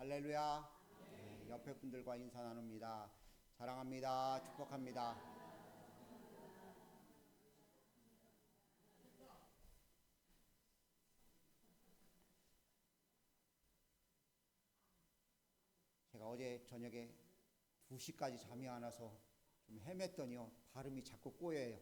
할렐루야. 네, 옆에 분들과 인사 나눕니다. 사랑합니다. 축복합니다. 제가 어제 저녁에 2시까지 잠이 안 와서 좀 헤맸더니요, 발음이 자꾸 꼬여요.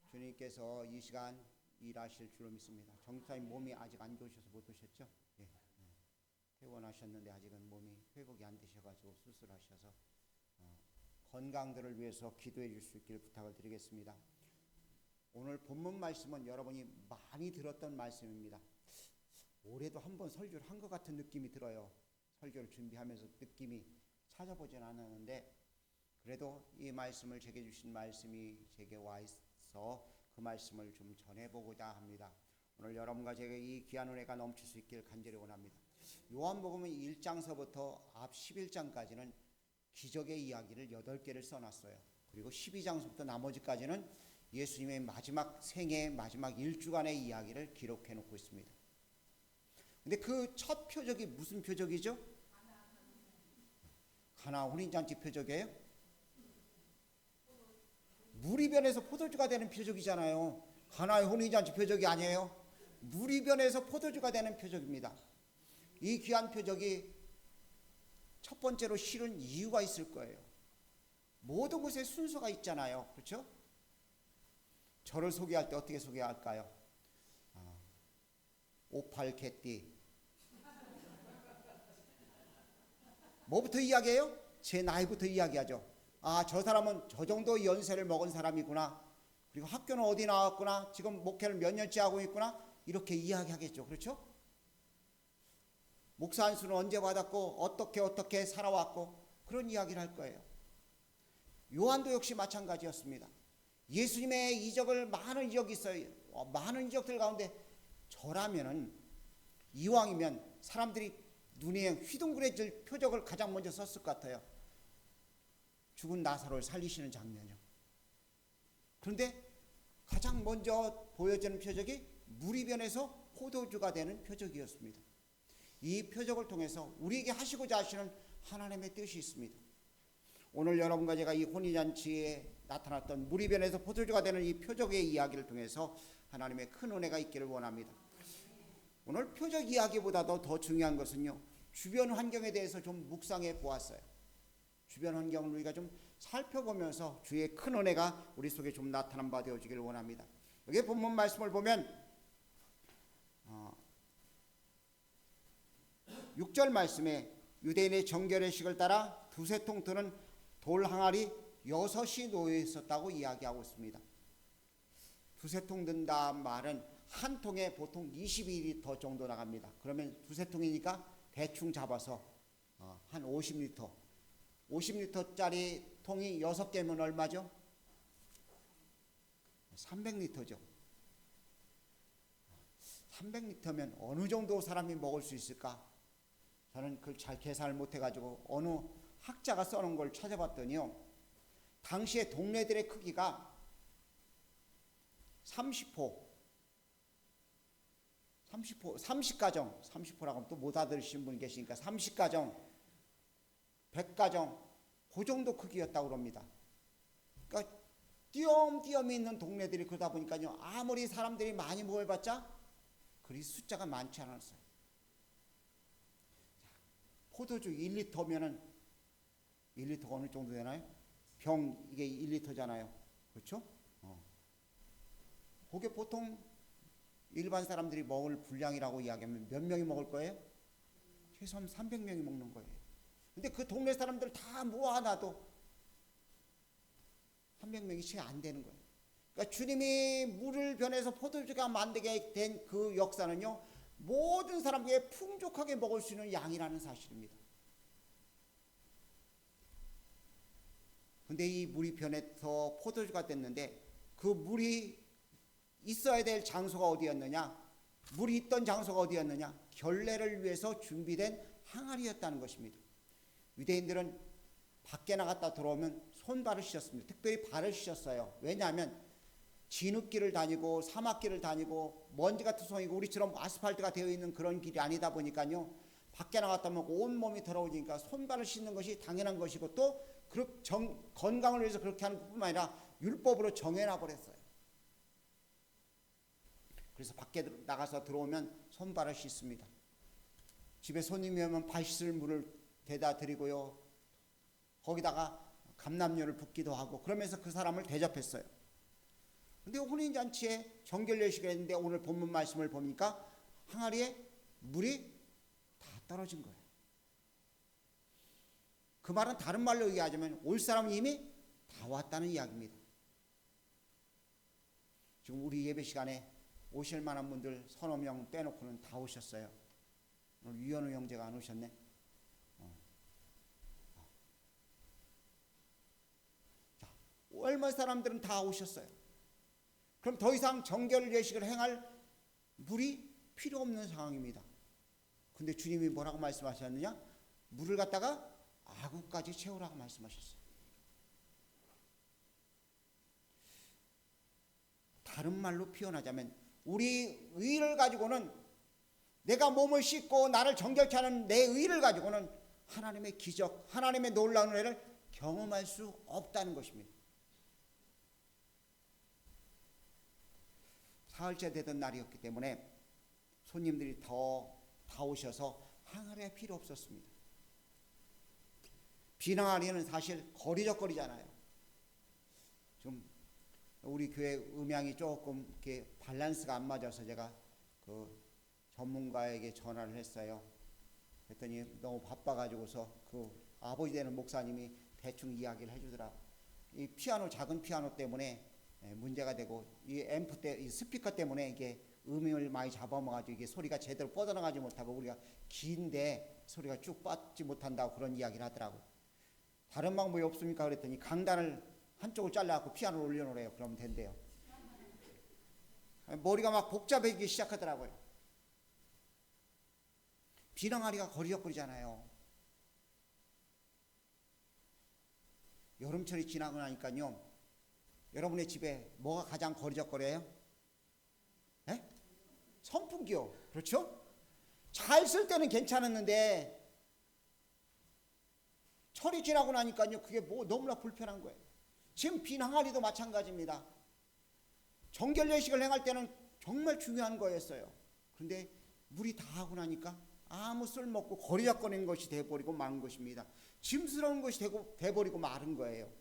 주님께서 이 시간 일하실 줄로 믿습니다. 정사님 몸이 아직 안 좋으셔서 못 오셨죠? 예. 퇴원하셨는데 아직은 몸이 회복이 안 되셔가지고 수술하셔서 건강들을 위해서 기도해 줄 수 있기를 부탁을 드리겠습니다. 오늘 본문 말씀은 여러분이 많이 들었던 말씀입니다. 올해도 한번 설교를 한 것 같은 느낌이 들어요. 설교를 준비하면서 느낌이 찾아보진 않았는데 그래도 이 말씀을 제게 주신 말씀이 제게 와 있어 그 말씀을 좀 전해보고자 합니다. 오늘 여러분과 제게 이 귀한 은혜가 넘칠 수 있기를 간절히 원합니다. 요한복음은 1장서부터 앞 11장까지는 기적의 이야기를 8개를 써놨어요. 그리고 12장서부터 나머지까지는 예수님의 마지막 생애, 마지막 1주간의 이야기를 기록해 놓고 있습니다. 근데 그 첫 표적이 무슨 표적이죠? 가나 혼인잔치 표적이에요? 물이 변해서 포도주가 되는 표적이잖아요. 가나의 혼인잔치 표적이 아니에요. 물이 변해서 포도주가 되는 표적입니다. 이 귀한 표적이 첫 번째로 실은 이유가 있을 거예요. 모든 것에 순서가 있잖아요. 그렇죠? 저를 소개할 때 어떻게 소개할까요? 오팔개띠. 뭐부터 이야기해요? 제 나이부터 이야기하죠. 저 사람은 저 정도 연세를 먹은 사람이구나. 그리고 학교는 어디 나왔구나. 지금 목회를 몇 년째 하고 있구나. 이렇게 이야기하겠죠. 그렇죠? 목사 안수는 언제 받았고 어떻게 살아왔고 그런 이야기를 할 거예요. 요한도 역시 마찬가지였습니다. 예수님의 이적을 많은 이적이 있어요. 많은 이적들 가운데 저라면은 이왕이면 사람들이 눈에 휘둥그레질 표적을 가장 먼저 썼을 것 같아요. 죽은 나사로를 살리시는 장면이요. 그런데 가장 먼저 보여지는 표적이 물이 변해서 포도주가 되는 표적이었습니다. 이 표적을 통해서 우리에게 하시고자 하시는 하나님의 뜻이 있습니다. 오늘 여러분과 제가 이 혼인잔치에 나타났던 물이 변해서 포도주가 되는 이 표적의 이야기를 통해서 하나님의 큰 은혜가 있기를 원합니다. 오늘 표적 이야기보다도 더 중요한 것은요, 주변 환경에 대해서 좀 묵상해 보았어요. 주변 환경을 우리가 좀 살펴보면서 주의 큰 은혜가 우리 속에 좀 나타난 바 되어지기를 원합니다. 여기 본문 말씀을 보면 6절 말씀에 유대인의 정결의식을 따라 두세 통 드는 돌 항아리 6이 놓여 있었다고 이야기하고 있습니다. 두세 통 든다 말은 한 통에 보통 22리터 정도 나갑니다. 그러면 두세 통이니까 대충 잡아서 한 50리터. 50리터짜리 통이 6개면 얼마죠? 300리터죠. 300리터면 어느 정도 사람이 먹을 수 있을까? 저는 그걸 잘 계산을 못해가지고 어느 학자가 써놓은 걸 찾아봤더니요, 당시에 동네들의 크기가 30가정, 30호라고 하면 또 못 알아들으시는 분이 계시니까 30가정, 100가정, 그 정도 크기였다고 합니다. 그러니까 띄엄띄엄 있는 동네들이 그러다 보니까요, 아무리 사람들이 많이 모여봤자 그리 숫자가 많지 않았어요. 포도주 1리터면은 1리터가 어느 정도 되나요? 병 이게 1리터잖아요. 그렇죠? 그게 보통 일반 사람들이 먹을 분량이라고 이야기하면 몇 명이 먹을 거예요? 최소한 300명이 먹는 거예요. 근데 그 동네 사람들 다 모아놔도 300명이 채 안 되는 거예요. 그러니까 주님이 물을 변해서 포도주가 만들게 된 그 역사는요, 모든 사람에게 풍족하게 먹을 수 있는 양이라는 사실입니다. 근데 이 물이 변해서 포도주가 됐는데 그 물이 있어야 될 장소가 어디였느냐? 물이 있던 장소가 어디였느냐? 결례를 위해서 준비된 항아리였다는 것입니다. 유대인들은 밖에 나갔다 들어오면 손발을 씻었습니다. 특별히 발을 씻었어요. 왜냐하면 진흙길을 다니고 사막길을 다니고 먼지가 투성이고 우리처럼 아스팔트가 되어 있는 그런 길이 아니다 보니까요. 밖에 나갔다 오면 온몸이 더러워지니까 손발을 씻는 것이 당연한 것이고 또 건강을 위해서 그렇게 하는 것뿐만 아니라 율법으로 정해놔 버렸어요. 그래서 밖에 나가서 들어오면 손발을 씻습니다. 집에 손님이 오면 발 씻을 물을 대다 드리고요. 거기다가 감람료를 붓기도 하고 그러면서 그 사람을 대접했어요. 근데 혼인잔치에 정결례식을 했는데 오늘 본문 말씀을 보니까 항아리에 물이 다 떨어진 거예요. 그 말은 다른 말로 얘기하자면 올 사람은 이미 다 왔다는 이야기입니다. 지금 우리 예배 시간에 오실 만한 분들 서너 명 빼놓고는 다 오셨어요. 오늘 유현우 형제가 안 오셨네. 자, 얼마 사람들은 다 오셨어요. 그럼 더 이상 정결 예식을 행할 물이 필요 없는 상황입니다. 근데 주님이 뭐라고 말씀하셨느냐? 물을 갖다가 아구까지 채우라고 말씀하셨어요. 다른 말로 표현하자면 우리 의를 가지고는 내가 몸을 씻고 나를 정결케 하는 내 의를 가지고는 하나님의 기적, 하나님의 놀라운 은혜를 경험할 수 없다는 것입니다. 사흘째 되던 날이었기 때문에 손님들이 다 오셔서 항아리가 필요 없었습니다. 빈 항아리는 사실 거리적거리잖아요. 좀 우리 교회 음향이 조금 이렇게 밸런스가 안 맞아서 제가 그 전문가에게 전화를 했어요. 그랬더니 너무 바빠가지고서 그 아버지 되는 목사님이 대충 이야기를 해주더라고. 이 피아노, 작은 피아노 때문에 문제가 되고 이 앰프 때 이 스피커 때문에 이게 음을 많이 잡아먹어가지고 이게 소리가 제대로 뻗어나가지 못하고 우리가 긴데 소리가 쭉 빠지지 못한다고 그런 이야기를 하더라고. 다른 방법이 없습니까? 그랬더니 강단을 한쪽을 잘라갖고 피아노를 올려놓으래요. 그러면 된대요. 머리가 막 복잡해지기 시작하더라고요. 빈 항아리가 거리적거리잖아요. 여름철이 지나고 나니까요. 여러분의 집에 뭐가 가장 거리적거려요? 네? 선풍기요. 그렇죠? 잘 쓸 때는 괜찮았는데 철이 지나고 나니까요. 그게 뭐 너무나 불편한 거예요. 지금 빈 항아리도 마찬가지입니다. 정결 예식을 행할 때는 정말 중요한 거였어요. 그런데 물이 다 하고 나니까 아무 쓸모없고 거리적거리는 것이 돼버리고 마른 것입니다. 짐스러운 것이 돼버리고 마른 거예요.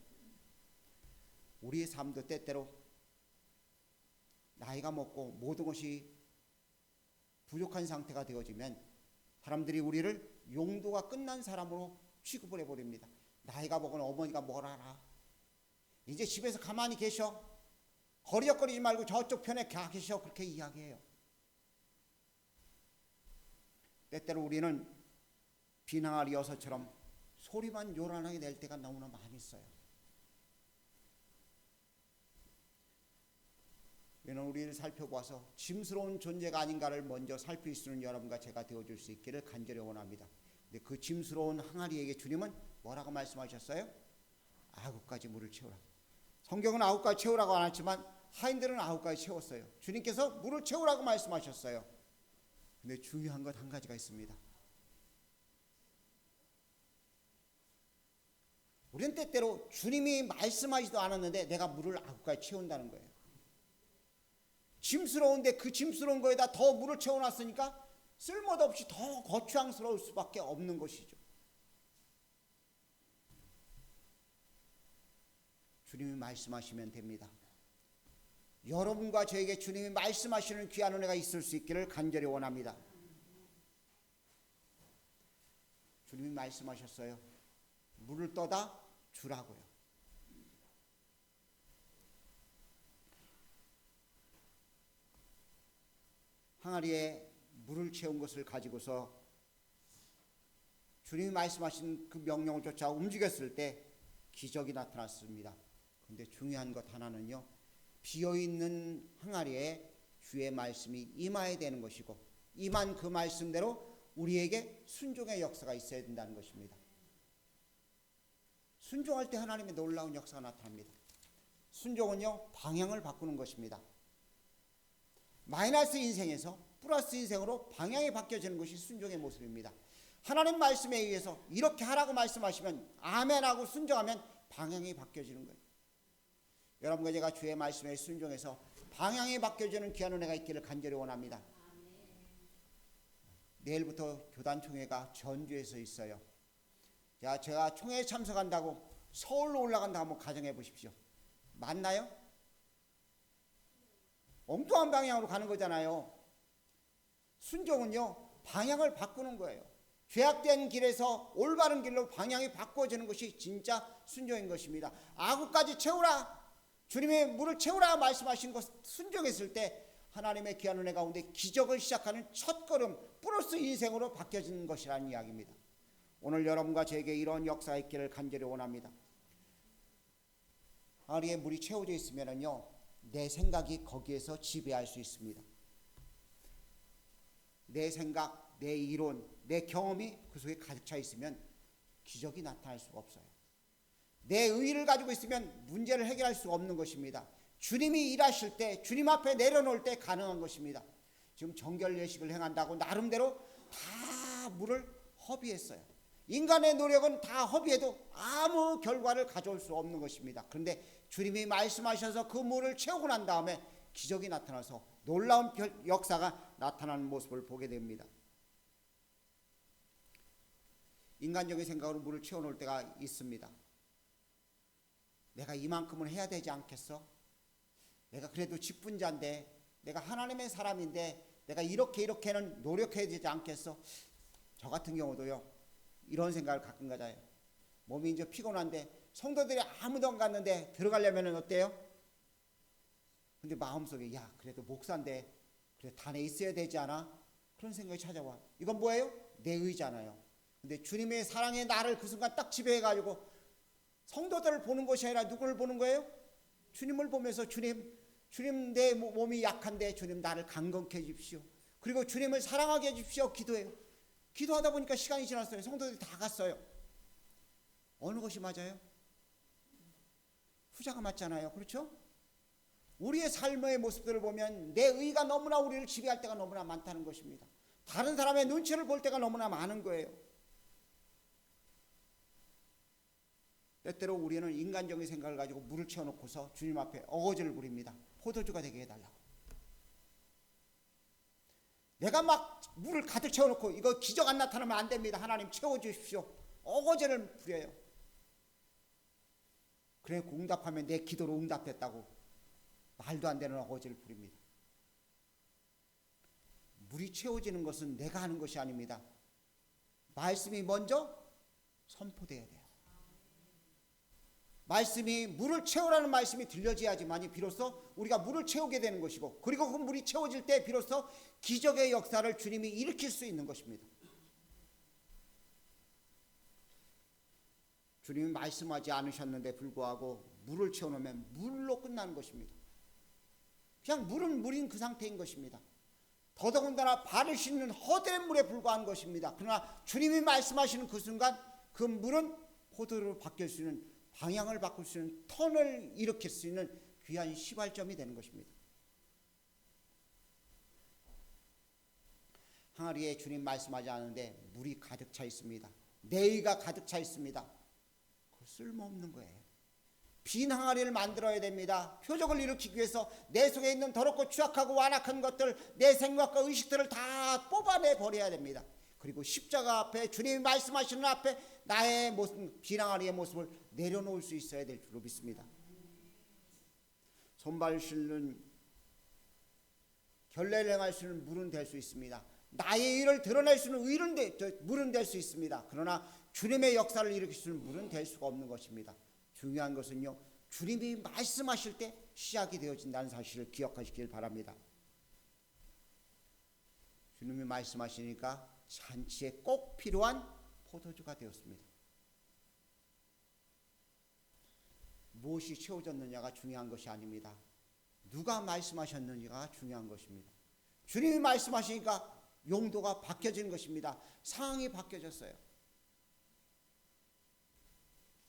우리의 삶도 때때로 나이가 먹고 모든 것이 부족한 상태가 되어지면 사람들이 우리를 용도가 끝난 사람으로 취급을 해버립니다. 나이가 먹은 어머니가 뭘 알아? 이제 집에서 가만히 계셔. 거리적거리지 말고 저쪽 편에 가 계셔. 그렇게 이야기해요. 때때로 우리는 빈 항아리 여서처럼 소리만 요란하게 낼 때가 너무나 많이 있어요. 우리는 우리를 살펴보아서 짐스러운 존재가 아닌가를 먼저 살필 수 있는 여러분과 제가 되어줄 수 있기를 간절히 원합니다. 근데 그 짐스러운 항아리에게 주님은 뭐라고 말씀하셨어요? 아구까지 물을 채우라. 성경은 아구까지 채우라고 안 했지만 하인들은 아구까지 채웠어요. 주님께서 물을 채우라고 말씀하셨어요. 근데 중요한 것 한 가지가 있습니다. 우리는 때때로 주님이 말씀하지도 않았는데 내가 물을 아구까지 채운다는 거예요. 짐스러운데 그 짐스러운 거에다 더 물을 채워놨으니까 쓸모도 없이 더 거추장스러울 수밖에 없는 것이죠. 주님이 말씀하시면 됩니다. 여러분과 저에게 주님이 말씀하시는 귀한 은혜가 있을 수 있기를 간절히 원합니다. 주님이 말씀하셨어요. 물을 떠다 주라고요. 항아리에 물을 채운 것을 가지고서 주님이 말씀하신 그 명령을 쫓아 움직였을 때 기적이 나타났습니다. 그런데 중요한 것 하나는요. 비어있는 항아리에 주의 말씀이 임해야 되는 것이고 임한 그 말씀대로 우리에게 순종의 역사가 있어야 된다는 것입니다. 순종할 때 하나님의 놀라운 역사가 나타납니다. 순종은요, 방향을 바꾸는 것입니다. 마이너스 인생에서 플러스 인생으로 방향이 바뀌어지는 것이 순종의 모습입니다. 하나님 말씀에 의해서 이렇게 하라고 말씀하시면 아멘하고 순종하면 방향이 바뀌어지는 거예요. 여러분과 제가 주의 말씀에 순종해서 방향이 바뀌어지는 귀한 은혜가 있기를 간절히 원합니다. 내일부터 교단총회가 전주에서 있어요. 자, 제가 총회에 참석한다고 서울로 올라간다 한번 가정해 보십시오. 맞나요? 엉뚱한 방향으로 가는 거잖아요. 순종은요, 방향을 바꾸는 거예요. 죄악된 길에서 올바른 길로 방향이 바꿔지는 것이 진짜 순종인 것입니다. 아구까지 채우라, 주님의 물을 채우라 말씀하신 것 순종했을 때 하나님의 귀한 은혜 가운데 기적을 시작하는 첫걸음 플러스 인생으로 바뀌어지는 것이라는 이야기입니다. 오늘 여러분과 저에게 이런 역사가 있기를 간절히 원합니다. 아리에 물이 채워져 있으면요, 내 생각이 거기에서 지배할 수 있습니다. 내 생각, 내 이론, 내 경험이 그 속에 가득 차 있으면 기적이 나타날 수가 없어요. 내 의의를 가지고 있으면 문제를 해결할 수가 없는 것입니다. 주님이 일하실 때, 주님 앞에 내려놓을 때 가능한 것입니다. 지금 정결 예식을 행한다고 나름대로 다 물을 허비했어요. 인간의 노력은 다 허비해도 아무 결과를 가져올 수 없는 것입니다. 그런데 주님이 말씀하셔서 그 물을 채우고 난 다음에 기적이 나타나서 놀라운 역사가 나타나는 모습을 보게 됩니다. 인간적인 생각으로 물을 채워놓을 때가 있습니다. 내가 이만큼은 해야 되지 않겠어? 내가 그래도 직분자인데, 내가 하나님의 사람인데 내가 이렇게는 노력해야 되지 않겠어? 저 같은 경우도요, 이런 생각을 가끔 가져요. 몸이 이제 피곤한데 성도들이 아무도 안 갔는데 들어가려면 어때요? 근데 마음속에 야, 그래도 목사인데 그래 단에 있어야 되지 않아? 그런 생각이 찾아와. 이건 뭐예요? 내 의잖아요. 근데 주님의 사랑의 나를 그 순간 딱 지배해가지고 성도들을 보는 것이 아니라 누구를 보는 거예요? 주님을 보면서 주님 내 몸이 약한데 주님 나를 강건케 해주십시오. 그리고 주님을 사랑하게 해주십시오. 기도해요. 기도하다 보니까 시간이 지났어요. 성도들이 다 갔어요. 어느 것이 맞아요? 후자가 맞잖아요. 그렇죠? 우리의 삶의 모습들을 보면 내 의가 너무나 우리를 지배할 때가 너무나 많다는 것입니다. 다른 사람의 눈치를 볼 때가 너무나 많은 거예요. 때때로 우리는 인간적인 생각을 가지고 물을 채워놓고서 주님 앞에 어거지를 부립니다. 포도주가 되게 해달라고. 내가 막 물을 가득 채워놓고 이거 기적 안 나타나면 안 됩니다. 하나님 채워주십시오. 어거지를 부려요. 그래 응답하면 내 기도로 응답됐다고 말도 안 되는 어거지를 부립니다. 물이 채워지는 것은 내가 하는 것이 아닙니다. 말씀이 먼저 선포돼야 돼요. 말씀이 물을 채우라는 말씀이 들려져야지만이 비로소 우리가 물을 채우게 되는 것이고, 그리고 그 물이 채워질 때 비로소 기적의 역사를 주님이 일으킬 수 있는 것입니다. 주님이 말씀하지 않으셨는데 불구하고 물을 채워놓으면 물로 끝나는 것입니다. 그냥 물은 물인 그 상태인 것입니다. 더더군다나 발을 씻는 허드렛 물에 불과한 것입니다. 그러나 주님이 말씀하시는 그 순간 그 물은 포도로 바뀔 수 있는, 방향을 바꿀 수 있는, 턴을 일으킬 수 있는 귀한 시발점이 되는 것입니다. 항아리에 주님 말씀하지 않은데 물이 가득 차 있습니다. 내의가 가득 차 있습니다. 그거 쓸모없는 거예요. 빈 항아리를 만들어야 됩니다. 표적을 일으키기 위해서 내 속에 있는 더럽고 추악하고 완악한 것들, 내 생각과 의식들을 다 뽑아내 버려야 됩니다. 그리고 십자가 앞에 주님이 말씀하시는 앞에 나의 모습, 빈 항아리의 모습을 내려놓을 수 있어야 될 줄로 믿습니다. 손발 씻는, 결례를 행할 수 있는 물은 될 수 있습니다. 나의 일을 드러낼 수 있는 물은 될 수 있습니다. 그러나 주님의 역사를 일으킬 수 있는 물은 될 수가 없는 것입니다. 중요한 것은요, 주님이 말씀하실 때 시작이 되어진다는 사실을 기억하시길 바랍니다. 주님이 말씀하시니까 잔치에 꼭 필요한 포도주가 되었습니다. 무엇이 채워졌느냐가 중요한 것이 아닙니다. 누가 말씀하셨느냐가 중요한 것입니다. 주님이 말씀하시니까 용도가 바뀌어지는 것입니다. 상황이 바뀌어졌어요.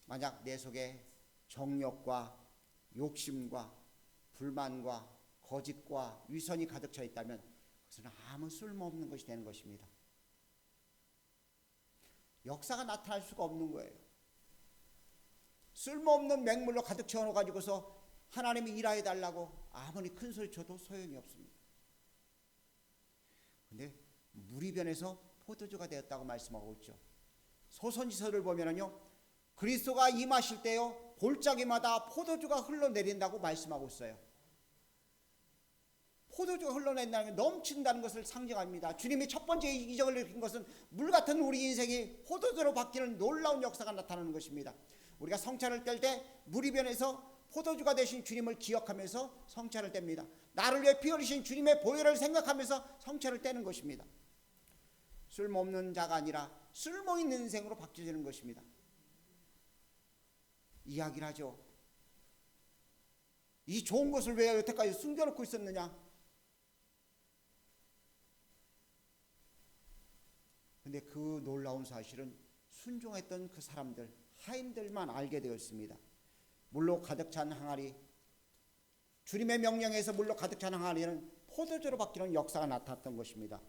만약 내 속에 정욕과 욕심과 불만과 거짓과 위선이 가득 차 있다면 그것은 아무 쓸모없는 것이 되는 것입니다. 역사가 나타날 수가 없는 거예요. 쓸모없는 맹물로 가득 채워가지고서 하나님이 일하여 달라고 아무리 큰 소리 쳐도 소용이 없습니다. 근데 물이 변해서 포도주가 되었다고 말씀하고 있죠. 소선지서를 보면은요, 그리스도가 임하실 때요 골짜기마다 포도주가 흘러내린다고 말씀하고 있어요. 포도주가 흘러낸다는 게 넘친다는 것을 상징합니다. 주님이 첫 번째 이적을 일으킨 것은 물 같은 우리 인생이 포도주로 바뀌는 놀라운 역사가 나타나는 것입니다. 우리가 성찬을 뗄 때 물이 변해서 포도주가 되신 주님을 기억하면서 성찬을 뗍니다. 나를 위해 피 흘리신 주님의 보혈을 생각하면서 성찬을 떼는 것입니다. 쓸모없는 자가 아니라 쓸모있는 인생으로 바뀌어지는 것입니다. 이야기를 하죠. 이 좋은 것을 왜 여태까지 숨겨놓고 있었느냐? 근데 그 놀라운 사실은 순종했던 그 사람들, 하인들만 알게 되었습니다. 물로 가득 찬 항아리, 주님의 명령에서 물로 가득 찬 항아리는 포도주로 바뀌는 역사가 나타났던 것입니다.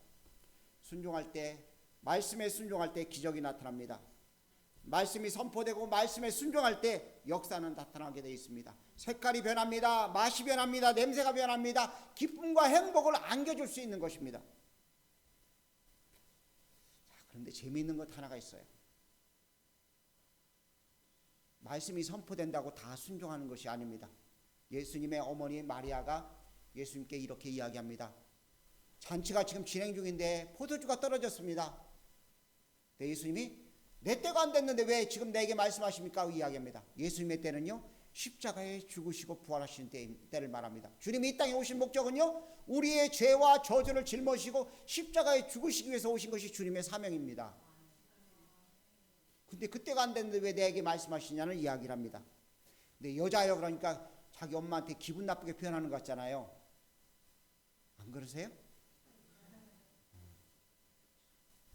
순종할 때, 말씀에 순종할 때 기적이 나타납니다. 말씀이 선포되고 말씀에 순종할 때 역사는 나타나게 되어 있습니다. 색깔이 변합니다. 맛이 변합니다. 냄새가 변합니다. 기쁨과 행복을 안겨줄 수 있는 것입니다. 자, 그런데 재미있는 것 하나가 있어요. 말씀이 선포된다고 다 순종하는 것이 아닙니다. 예수님의 어머니 마리아가 예수님께 이렇게 이야기합니다. 잔치가 지금 진행 중인데 포도주가 떨어졌습니다. 예수님이 내 때가 안 됐는데 왜 지금 내게 말씀하십니까? 이야기합니다. 예수님의 때는요, 십자가에 죽으시고 부활하신 때를 말합니다. 주님이 이 땅에 오신 목적은요, 우리의 죄와 저주를 짊어지시고 십자가에 죽으시기 위해서 오신 것이 주님의 사명입니다. 근데 그때가 안 됐는데 왜 내게 말씀하시냐는 이야기를 합니다. 근데 여자예요. 그러니까 자기 엄마한테 기분 나쁘게 표현하는 것 같잖아요. 안 그러세요?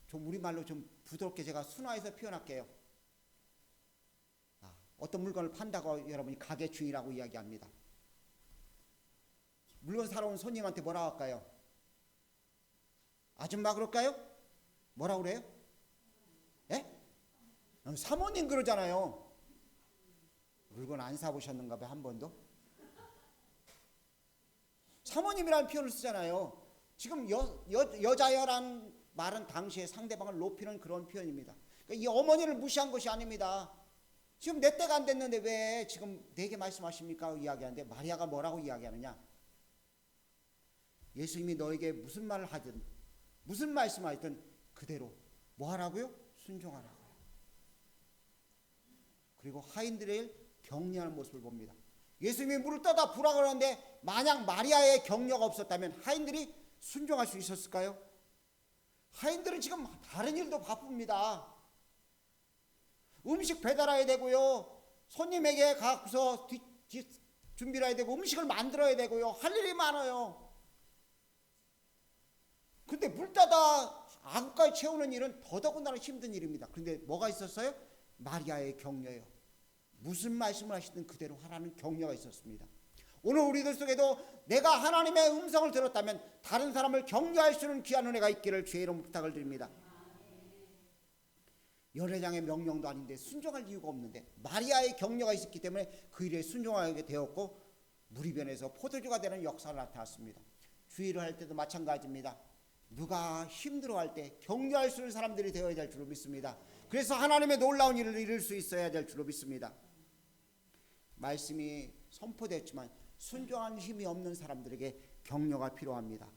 좀 우리말로 좀 부드럽게 제가 순화해서 표현할게요. 어떤 물건을 판다고 여러분이 가게주의라고 이야기합니다. 물건 사러 온 손님한테 뭐라고 할까요? 아줌마 그럴까요? 뭐라고 그래요? 예? 사모님 그러잖아요. 물건 안 사보셨는가 봐요. 한 번도? 사모님이라는 표현을 쓰잖아요. 지금 여자여란 말은 당시에 상대방을 높이는 그런 표현입니다. 그러니까 이 어머니를 무시한 것이 아닙니다. 지금 내 때가 안 됐는데 왜 지금 내게 말씀하십니까? 이야기하는데 마리아가 뭐라고 이야기하느냐? 예수님이 너에게 무슨 말을 하든 무슨 말씀을 하든 그대로 뭐 하라고요? 순종하라고요. 그리고 하인들의 격려하는 모습을 봅니다. 예수님이 물을 떠다 부라고 하는데 만약 마리아의 격려가 없었다면 하인들이 순종할 수 있었을까요? 하인들은 지금 다른 일도 바쁩니다. 음식 배달해야 되고요. 손님에게 가서 준비를 해야 되고 음식을 만들어야 되고요. 할 일이 많아요. 근데 물 따다 안까지 채우는 일은 더더군다나 힘든 일입니다. 그런데 뭐가 있었어요? 마리아의 격려요. 무슨 말씀을 하시든 그대로 하라는 격려가 있었습니다. 오늘 우리들 속에도 내가 하나님의 음성을 들었다면 다른 사람을 격려할 수 있는 귀한 은혜가 있기를 주의 이름으로 부탁을 드립니다. 연회장의 명령도 아닌데 순종할 이유가 없는데 마리아의 격려가 있었기 때문에 그 일에 순종하게 되었고 물이 변해서 포도주가 되는 역사가 나타났습니다. 주의를 할 때도 마찬가지입니다. 누가 힘들어할 때 격려할 수 있는 사람들이 되어야 될 줄로 믿습니다. 그래서 하나님의 놀라운 일을 이룰 수 있어야 될 줄로 믿습니다. 말씀이 선포됐지만 순종하는 힘이 없는 사람들에게 격려가 필요합니다.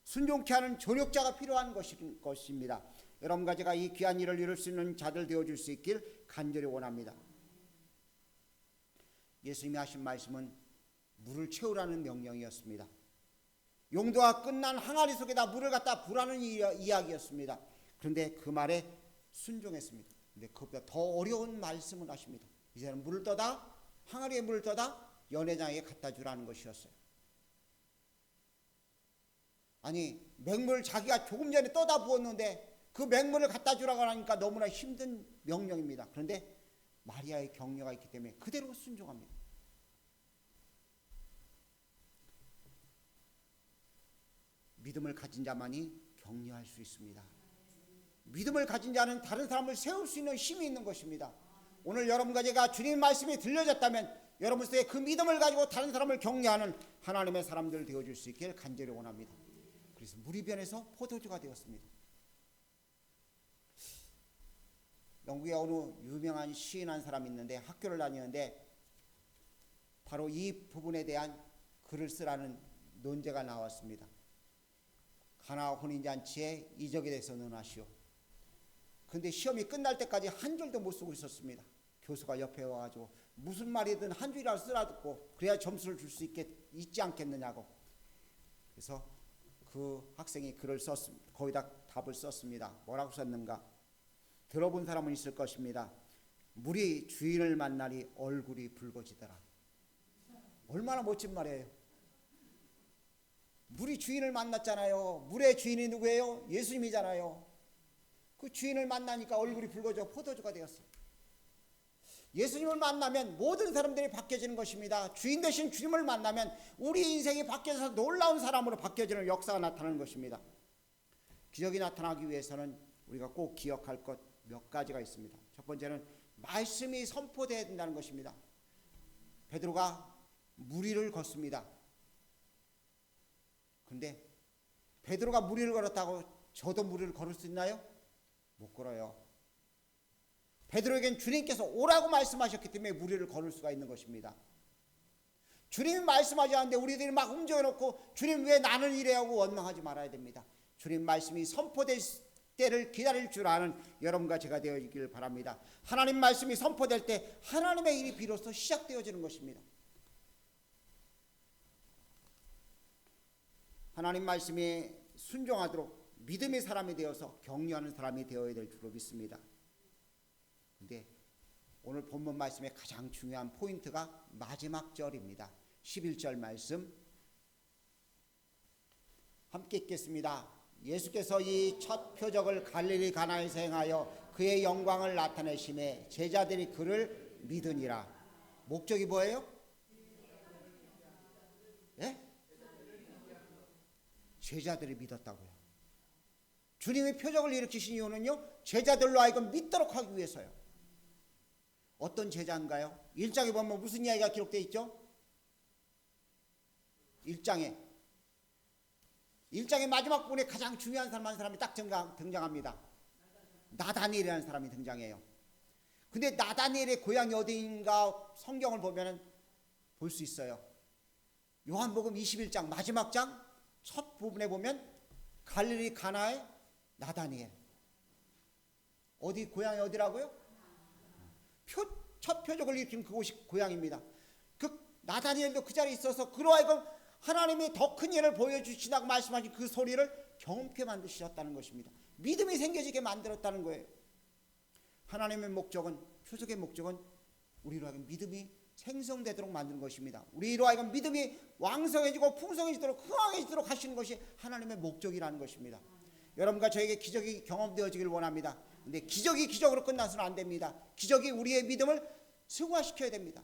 순종케 하는 조력자가 필요한 것입니다. 여러분과 제가 이 귀한 일을 이룰 수 있는 자들 되어줄 수 있길 간절히 원합니다. 예수님이 하신 말씀은 물을 채우라는 명령이었습니다. 용도가 끝난 항아리 속에다 물을 갖다 부라는 이야기였습니다. 그런데 그 말에 순종했습니다. 근데 그것보다 더 어려운 말씀을 하십니다. 이제는 물을 떠다 항아리에 물을 떠다 연회장에게 갖다 주라는 것이었어요. 아니 맹물을 자기가 조금 전에 떠다 부었는데 그 맹물을 갖다 주라고 하니까 너무나 힘든 명령입니다. 그런데 마리아의 격려가 있기 때문에 그대로 순종합니다. 믿음을 가진 자만이 격려할 수 있습니다. 믿음을 가진 자는 다른 사람을 세울 수 있는 힘이 있는 것입니다. 오늘 여러분과 제가 주님 말씀이 들려졌다면 여러분 속에 그 믿음을 가지고 다른 사람을 격려하는 하나님의 사람들 되어줄 수 있기를 간절히 원합니다. 그래서 물이 변해서 포도주가 되었습니다. 영국에 어느 유명한 시인 한 사람이 있는데 학교를 다니는데 바로 이 부분에 대한 글을 쓰라는 논제가 나왔습니다. 가나 혼인잔치에 이적에 대해서 논하시오. 근데 시험이 끝날 때까지 한 줄도 못 쓰고 있었습니다. 교수가 옆에 와가지고 무슨 말이든 한 줄이라도 쓰라듣고 그래야 점수를 줄 수 있지 않겠느냐고. 그래서 그 학생이 글을 썼습니다. 거기다 답을 썼습니다. 뭐라고 썼는가? 들어본 사람은 있을 것입니다. 물이 주인을 만나니 얼굴이 붉어지더라. 얼마나 멋진 말이에요. 물이 주인을 만났잖아요. 물의 주인이 누구예요? 예수님이잖아요. 그 주인을 만나니까 얼굴이 붉어져 포도주가 되었어요. 예수님을 만나면 모든 사람들이 바뀌어지는 것입니다. 주인 되신 주님을 만나면 우리 인생이 바뀌어서 놀라운 사람으로 바뀌어지는 역사가 나타나는 것입니다. 기적이 나타나기 위해서는 우리가 꼭 기억할 것 몇 가지가 있습니다. 첫 번째는 말씀이 선포되어야 된다는 것입니다. 베드로가 무리를 걷습니다. 근데 베드로가 무리를 걸었다고 저도 무리를 걸을 수 있나요? 못 걸어요. 베드로에겐 주님께서 오라고 말씀하셨기 때문에 무리를 걸을 수가 있는 것입니다. 주님이 말씀하지 않는데 우리들이 막 움직여놓고 주님 왜 나는 이래 하고 원망하지 말아야 됩니다. 주님 말씀이 선포될 때를 기다릴 줄 아는 여러분과 제가 되어지길 바랍니다. 하나님 말씀이 선포될 때 하나님의 일이 비로소 시작되어지는 것입니다. 하나님 말씀에 순종하도록 믿음의 사람이 되어서 격려하는 사람이 되어야 될 줄로 믿습니다. 그런데 오늘 본문 말씀의 가장 중요한 포인트가 마지막 절입니다. 11절 말씀 함께 읽겠습니다. 예수께서 이 첫 표적을 갈릴리 가나에서 행하여 그의 영광을 나타내심에 제자들이 그를 믿으니라. 목적이 뭐예요? 예? 제자들이 믿었다고요. 주님의 표적을 일으키신 이유는요, 제자들로 하여금 믿도록 하기 위해서요. 어떤 제자인가요? 1장에 보면 무슨 이야기가 기록되어 있죠? 1장의 마지막 부분에 가장 중요한 사람 한 사람이 딱 등장합니다. 나다니엘이라는 사람이 등장해요. 근데 나다니엘의 고향이 어디인가 성경을 보면 볼 수 있어요. 요한복음 21장 마지막 장 첫 부분에 보면 갈릴리 가나의 나다니엘. 어디 고향이 어디라고요? 첫 표적을 일으킨 그곳이 고향입니다. 그 나다니엘도 그 자리에 있어서 그로 하여금 하나님이 더 큰 일을 보여주시다고 말씀하신 그 소리를 경험케 만드셨다는 것입니다. 믿음이 생겨지게 만들었다는 거예요. 하나님의 목적은, 표적의 목적은 우리로 하여금 믿음이 생성되도록 만드는 것입니다. 우리로 하여금 믿음이 왕성해지고 풍성해지도록 흥황해지도록 하시는 것이 하나님의 목적이라는 것입니다. 여러분과 저에게 기적이 경험되어지길 원합니다. 근데 기적이 기적으로 끝나서는 안 됩니다. 기적이 우리의 믿음을 승화시켜야 됩니다.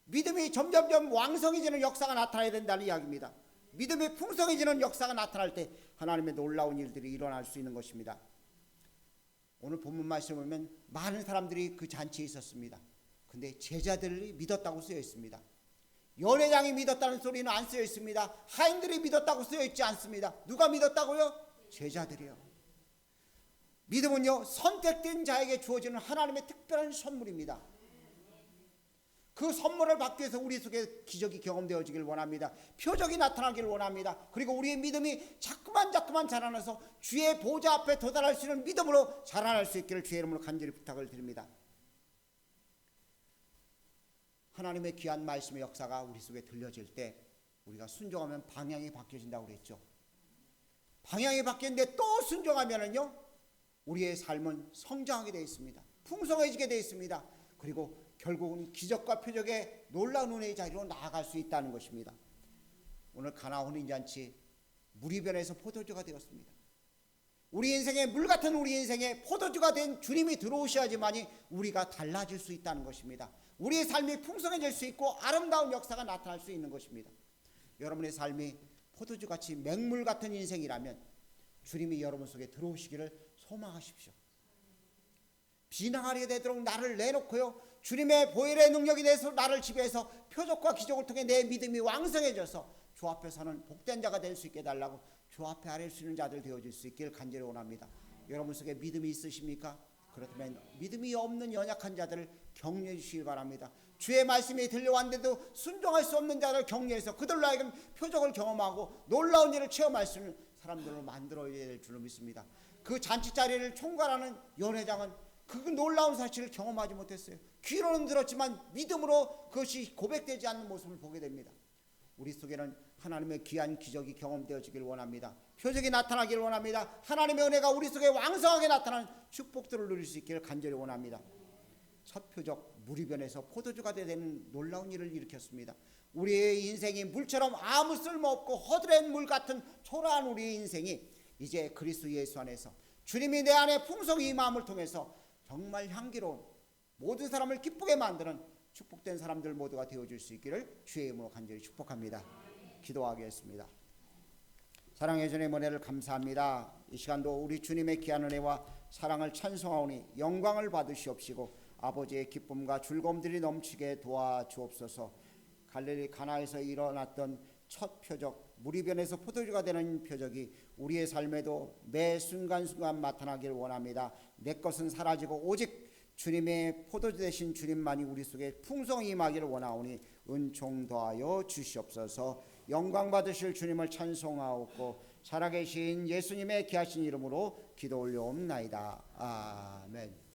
믿음이 점점점 왕성해지는 역사가 나타나야 된다는 이야기입니다. 믿음이 풍성해지는 역사가 나타날 때 하나님의 놀라운 일들이 일어날 수 있는 것입니다. 오늘 본문 말씀을 보면 많은 사람들이 그 잔치에 있었습니다. 근데 제자들이 믿었다고 쓰여 있습니다. 연회장이 믿었다는 소리는 안 쓰여 있습니다. 하인들이 믿었다고 쓰여 있지 않습니다. 누가 믿었다고요? 제자들이요. 믿음은요, 선택된 자에게 주어지는 하나님의 특별한 선물입니다. 그 선물을 받기 위해서 우리 속에 기적이 경험되어지길 원합니다. 표적이 나타나길 원합니다. 그리고 우리의 믿음이 자꾸만 자라나서 주의 보좌 앞에 도달할 수 있는 믿음으로 자라날 수 있기를 주의 이름으로 간절히 부탁을 드립니다. 하나님의 귀한 말씀의 역사가 우리 속에 들려질 때 우리가 순종하면 방향이 바뀌어진다고 그랬죠. 방향이 바뀌는데 또 순종하면은요, 우리의 삶은 성장하게 되어 있습니다. 풍성해지게 되어 있습니다. 그리고 결국은 기적과 표적의 놀라운 은혜의 자리로 나아갈 수 있다는 것입니다. 오늘 가나 혼인잔치 물이 변해서 포도주가 되었습니다. 우리 인생에 물 같은 우리 인생에 포도주가 된 주님이 들어오셔야지만이 우리가 달라질 수 있다는 것입니다. 우리의 삶이 풍성해질 수 있고 아름다운 역사가 나타날 수 있는 것입니다. 여러분의 삶이 포도주같이 맹물 같은 인생이라면 주님이 여러분 속에 들어오시기를 소망하십시오. 비난하게 되도록 나를 내놓고요, 주님의 보혈의 능력이 내서 나를 지배해서 표적과 기적을 통해 내 믿음이 왕성해져서 주 앞에서는 복된 자가 될 수 있게 해달라고 주 앞에 아뢰 수 있는 자들 되어줄 수 있기를 간절히 원합니다. 여러분 속에 믿음이 있으십니까? 그렇다면 믿음이 없는 연약한 자들을 격려해 주시기 바랍니다. 주의 말씀이 들려왔는데도 순종할 수 없는 자를 격려해서 그들로 하여금 표적을 경험하고 놀라운 일을 체험할 수 있는 사람들로 만들어야 될 줄로 믿습니다. 그 잔치자리를 총괄하는 연회장은 그 놀라운 사실을 경험하지 못했어요. 귀로는 들었지만 믿음으로 그것이 고백되지 않는 모습을 보게 됩니다. 우리 속에는 하나님의 귀한 기적이 경험되어지길 원합니다. 표적이 나타나길 원합니다. 하나님의 은혜가 우리 속에 왕성하게 나타나는 축복들을 누릴 수 있기를 간절히 원합니다. 첫 표적 무리변에서 포도주가 되는 놀라운 일을 일으켰습니다. 우리의 인생이 물처럼 아무 쓸모없고 허드렛 물 같은 초라한 우리의 인생이 이제 그리스도 예수 안에서 주님이 내 안에 풍성히 임함을 통해서 정말 향기로운 모든 사람을 기쁘게 만드는 축복된 사람들 모두가 되어줄 수 있기를 주의 이름으로 간절히 축복합니다. 기도하겠습니다. 사랑의 주님 은혜를 감사합니다. 이 시간도 우리 주님의 귀한 은혜와 사랑을 찬송하오니 영광을 받으시옵시고 아버지의 기쁨과 즐거움들이 넘치게 도와주옵소서. 갈릴리 가나에서 일어났던 첫 표적, 무리변에서 포도주가 되는 표적이 우리의 삶에도 매 순간순간 나타나길 원합니다. 내 것은 사라지고 오직 주님의 포도주 되신 주님만이 우리 속에 풍성히 임하기를 원하오니 은총 더하여 주시옵소서. 영광 받으실 주님을 찬송하옵고 살아계신 예수님의 귀하신 이름으로 기도 올려옵나이다. 아멘.